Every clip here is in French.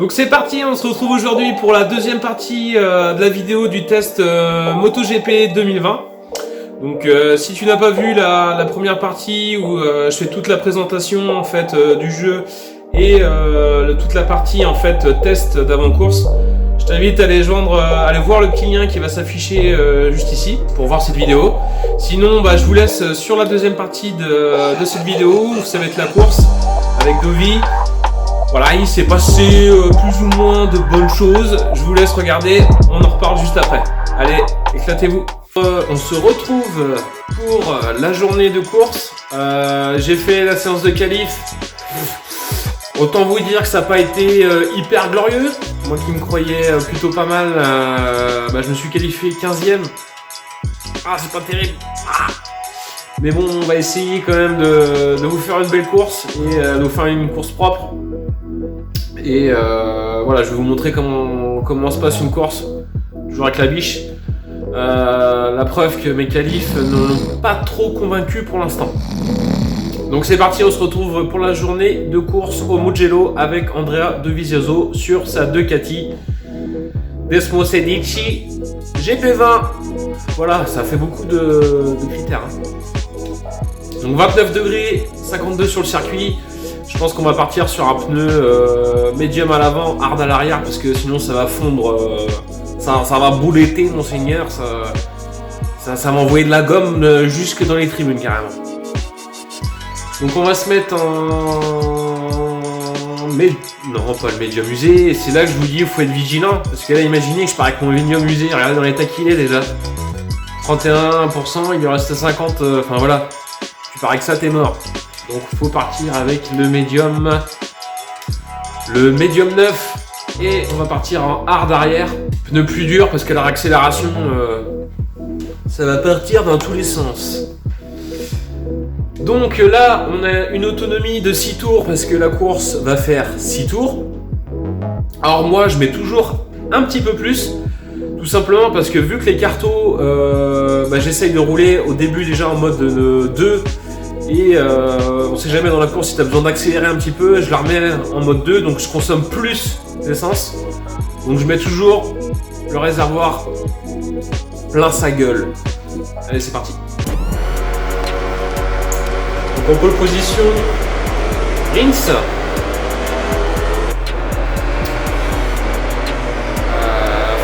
Donc c'est parti, on se retrouve aujourd'hui pour la deuxième partie de la vidéo du test MotoGP 2020. Donc si tu n'as pas vu la première partie où je fais toute la présentation en fait du jeu et toute la partie en fait test d'avant-course, je t'invite à aller voir le petit lien qui va s'afficher juste ici pour voir cette vidéo. Sinon je vous laisse sur la deuxième partie de cette vidéo où ça va être la course avec Dovi. Voilà, il s'est passé plus ou moins de bonnes choses. Je vous laisse regarder, on en reparle juste après. Allez, éclatez-vous. On se retrouve pour la journée de course. J'ai fait la séance de qualif. Autant vous dire que ça n'a pas été hyper glorieux. Moi qui me croyais plutôt pas mal, je me suis qualifié 15e. Ah, c'est pas terrible. Mais bon, on va essayer quand même de vous faire une belle course et de vous faire une course propre. Et voilà, je vais vous montrer comment se passe une course, toujours avec la biche. La preuve que mes qualifs ne m'ont pas trop convaincu pour l'instant. Donc c'est parti, on se retrouve pour la journée de course au Mugello avec Andrea Dovizioso sur sa Ducati Desmo Sedici GP20. Voilà, ça fait beaucoup de critères. Donc 29 degrés, 52 sur le circuit. Je pense qu'on va partir sur un pneu médium à l'avant, hard à l'arrière, parce que sinon ça va fondre, ça va bouletter monseigneur, ça va envoyer de la gomme jusque dans les tribunes carrément. Donc on va se mettre non, pas le médium usé, et c'est là que je vous dis il faut être vigilant, parce que là imaginez que je pars avec mon médium usé, regardez dans l'état qu'il est déjà. 31%, il lui reste 50, enfin voilà, tu pars avec ça t'es mort. Donc il faut partir avec le médium 9 et on va partir en hard arrière, pneu plus dur parce que la réaccélération ça va partir dans tous les sens. Donc là on a une autonomie de 6 tours parce que la course va faire 6 tours. Alors moi je mets toujours un petit peu plus, tout simplement parce que vu que les cartos j'essaye de rouler au début déjà en mode 2. Et on sait jamais dans la course si tu as besoin d'accélérer un petit peu, je la remets en mode 2, donc je consomme plus d'essence. Donc je mets toujours le réservoir plein sa gueule. Allez, c'est parti. Donc en pole position, Rins.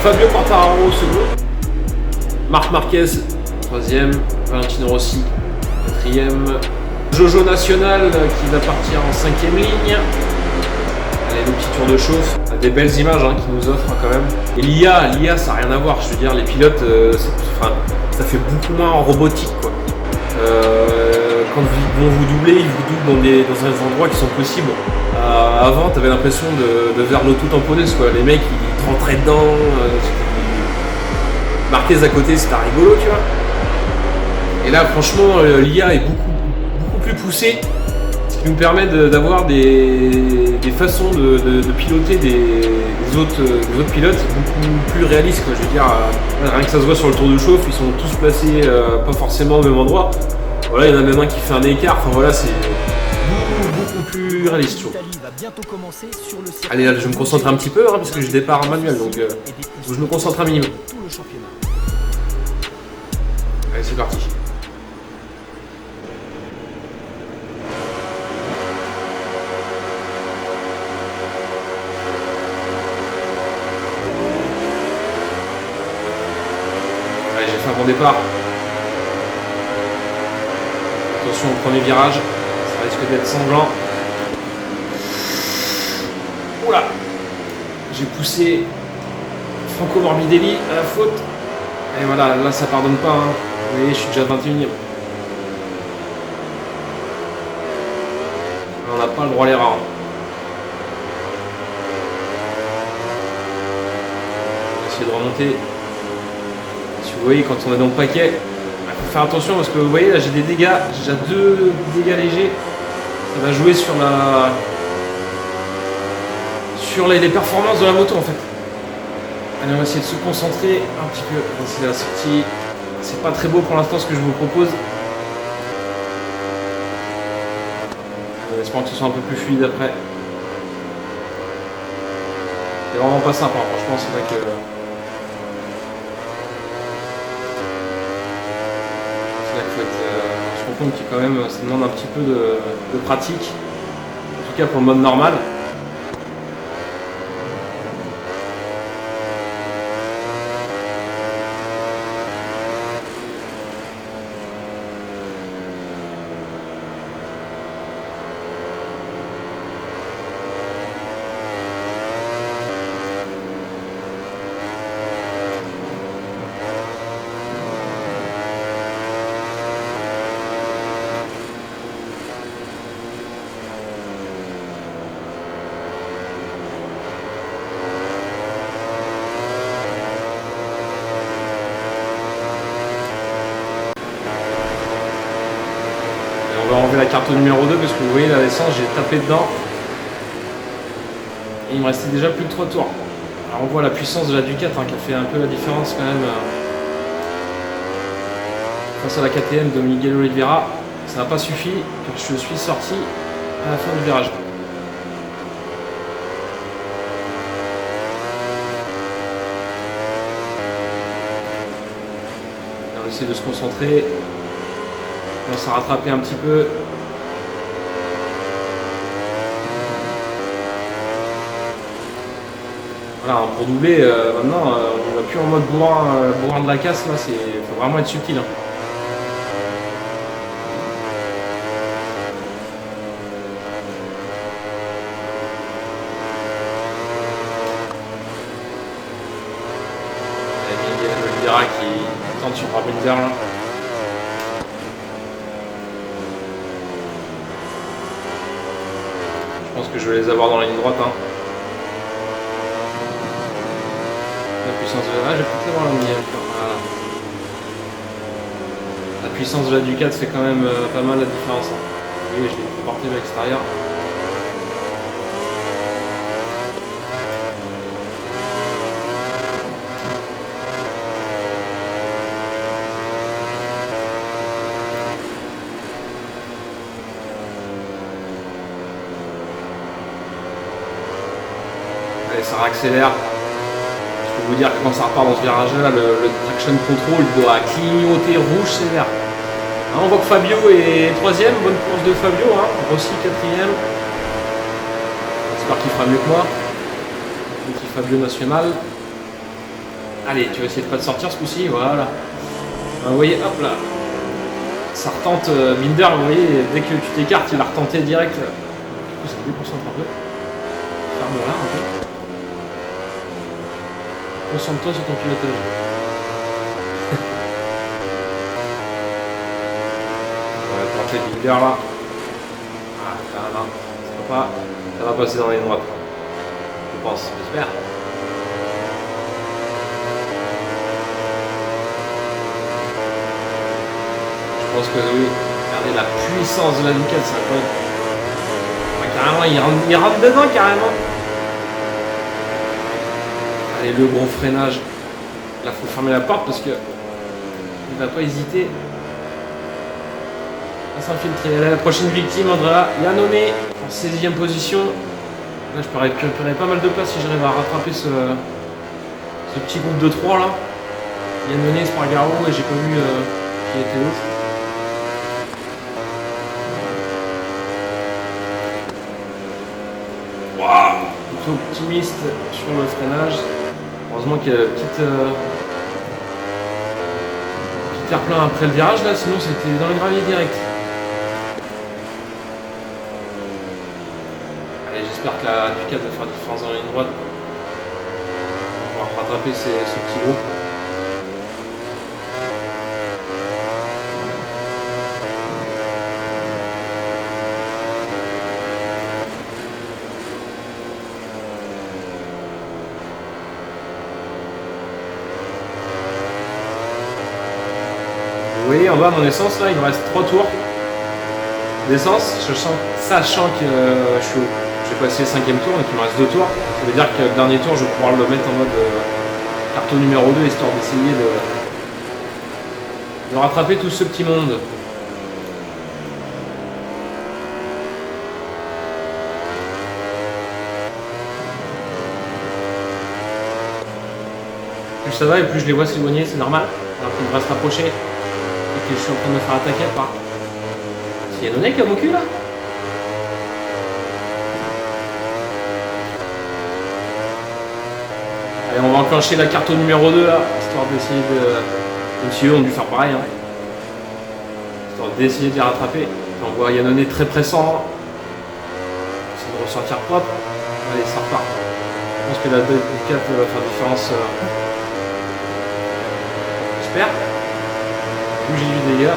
Fabio Quartararo second. Marc Marquez troisième. Valentino Rossi quatrième. Jojo National qui va partir en 5ème ligne. Allez, le petit tour de chauffe. Des belles images qui nous offrent quand même. Et l'IA ça n'a rien à voir. Je veux dire, les pilotes, ça fait beaucoup moins en robotique quoi. Quand ils vont vous doubler, ils vous doublent dans des endroits qui sont possibles. Avant, tu avais l'impression de faire l'auto tamponneuse quoi. Les mecs ils te rentraient dedans. Marquez à côté, c'était rigolo, tu vois. Et là, franchement, l'IA est beaucoup plus poussée, ce qui nous permet d'avoir des façons de piloter des autres pilotes beaucoup plus réalistes, quoi. Je veux dire, rien que ça se voit sur le tour de chauffe, ils sont tous placés pas forcément au même endroit. Voilà, il y en a même un qui fait un écart, enfin voilà, c'est beaucoup plus réaliste, je trouve. Allez, là, je me concentre un petit peu, parce que je départ en manuel, donc je me concentre un minimum. Allez, c'est parti. J'ai fait un bon départ. Attention au premier virage, ça risque d'être sanglant. Oula, j'ai poussé Franco Morbidelli à la faute. Et voilà, là ça pardonne pas. Vous voyez, je suis déjà 21ème. On n'a pas le droit à l'erreur. On va essayer de remonter. Si vous voyez, quand on est dans le paquet, il faut faire attention parce que vous voyez là j'ai des dégâts, j'ai déjà 2 dégâts légers. Ça va jouer sur les performances de la moto en fait. Allez, on va essayer de se concentrer un petit peu. On va essayer la sortie. C'est pas très beau pour l'instant ce que je vous propose. Espérons que ce soit un peu plus fluide après. C'est vraiment pas simple, hein. Franchement, c'est vrai que. C'est là qu'il faut être. Je me rends compte qu'il quand même, ça demande un petit peu de pratique. En tout cas pour le mode normal. On va enlever la carte numéro 2 parce que vous voyez la l'essence, j'ai tapé dedans. Et il me restait déjà plus de 3 tours. Alors on voit la puissance de la Ducat hein, qui a fait un peu la différence quand même. Face à la KTM de Miguel Oliveira, ça n'a pas suffi car je suis sorti à la fin du virage. On essaie de se concentrer. On s'est rattrapé un petit peu. Voilà, pour doubler, maintenant, on ne va plus en mode bourrin de la casse, là, il faut vraiment être subtil. Hein. Il y a Miguel Oliveira qui tente sur Rabinder là. Je pense que je vais les avoir dans la ligne droite. Hein. La puissance de la... Ah, je vais peut-être avoir la mienne. Voilà. La puissance de la Ducat fait quand même pas mal la différence. Hein. Oui, je l'ai porté à l'extérieur. Allez, ça réaccélère. Je peux vous dire que quand ça repart dans ce virage-là, le traction control doit clignoter rouge sévère. Hein, on voit que Fabio est 3ème, bonne course de Fabio, hein. Rossi 4ème. J'espère qu'il fera mieux que moi. Petit Fabio national. Allez, tu vas essayer de pas te sortir ce coup-ci, voilà. Vous voyez, hop là. Ça retente Binder, vous voyez, dès que tu t'écartes, il va retenter direct. Du coup, ça déconcentre un peu. Ferme là un peu. Concentre-toi sur ton pilotage. On va tenter Binder là. Ah, là, ça va passer dans la ligne droite. Je pense, j'espère. Je pense que oui. Regardez la puissance de la Ducat, c'est incroyable. Carrément, il rentre dedans carrément. Allez, le gros freinage. Là, il faut fermer la porte parce que il va pas hésiter à s'infiltrer. La prochaine victime, Andrea Iannone, en 16e position. Là, je peux récupérer pas mal de place si j'arrive à rattraper ce petit groupe de 3 là. Iannone, Spargaro, et j'ai pas vu qui était l'autre. Plutôt optimiste sur le freinage. Heureusement qu'il y a le petit air-plein après le virage là, sinon c'était dans le gravier direct. Allez, j'espère que la Ducat va faire la différence dans la ligne droite. On va rattraper ce petit groupe. Vous voyez en bas mon essence là, il me reste 3 tours d'essence, sachant que je vais passer le 5ème tour, donc il me reste 2 tours. Ça veut dire que le dernier tour je vais pouvoir le mettre en mode carton numéro 2 histoire d'essayer de rattraper tout ce petit monde. ça va et plus je les vois s'éloigner, c'est normal. Alors qu'ils devraient se rapprocher et que je suis en train de me faire attaquer par... C'est Yannone qui a mon cul là? Allez, on va enclencher la carte au numéro 2 là, histoire d'essayer de... Même si eux ont dû faire pareil. Hein. Histoire d'essayer de les rattraper. On voit Yannone très pressant. Essayer de ressortir propre. Allez, ça repart. Je pense que la 2 4 va faire différence. J'espère. Où j'ai du dégât.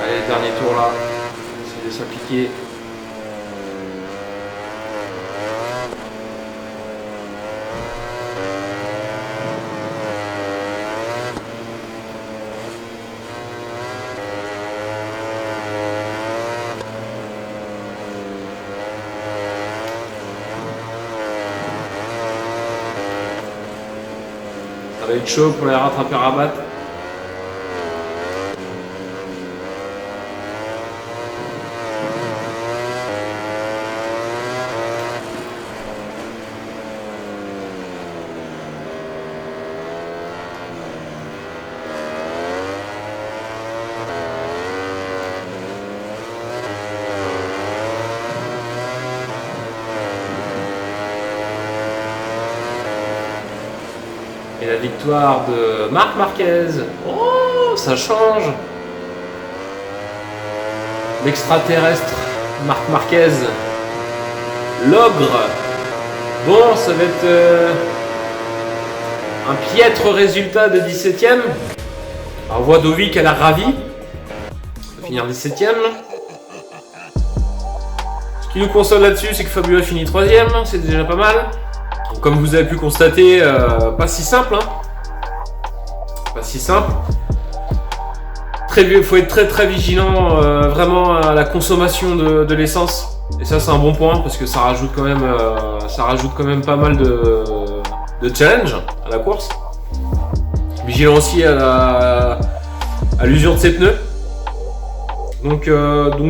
Allez, dernier tour là, essayer de s'appliquer. Ça va être chaud pour les rattraper à battre. Et la victoire de Marc Marquez. Oh, ça change. L'extraterrestre Marc Marquez. L'ogre. Bon, ça va être un piètre résultat de 17ème. On voit Dovi elle a ravi. On va finir 17ème. Ce qui nous console là-dessus, c'est que Fabio a fini 3ème. C'est déjà pas mal. Comme vous avez pu constater, pas si simple, hein. Pas si simple. Il faut être très vigilant vraiment à la consommation de l'essence. Et ça c'est un bon point parce que ça rajoute quand même pas mal de challenge à la course. Vigilant aussi à l'usure de ses pneus. Donc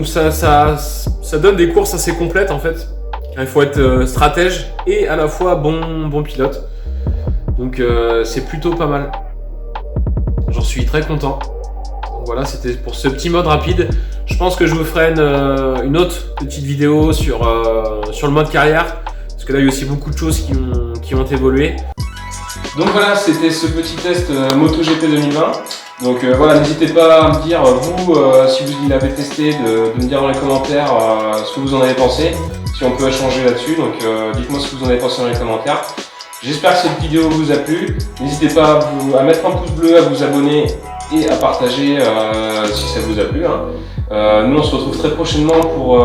ça donne des courses assez complètes en fait. Il faut être stratège et à la fois bon pilote. Donc c'est plutôt pas mal. J'en suis très content. Donc voilà, c'était pour ce petit mode rapide. Je pense que je vous ferai une autre petite vidéo sur le mode carrière. Parce que là, il y a aussi beaucoup de choses qui ont évolué. Donc voilà, c'était ce petit test MotoGP 2020. Donc voilà, n'hésitez pas à me dire, vous, si vous l'avez testé, de me dire dans les commentaires ce que vous en avez pensé. Si on peut échanger là-dessus, donc dites-moi ce que vous en avez pensé dans les commentaires. J'espère que cette vidéo vous a plu. N'hésitez pas à mettre un pouce bleu, à vous abonner et à partager si ça vous a plu. Hein. Nous on se retrouve très prochainement pour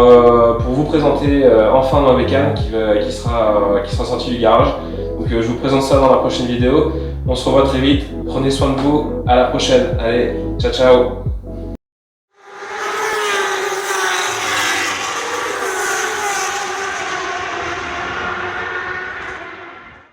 vous présenter enfin ma bécane qui sera sortie du garage. Donc je vous présente ça dans la prochaine vidéo. On se revoit très vite. Prenez soin de vous. À la prochaine. Allez, ciao ciao.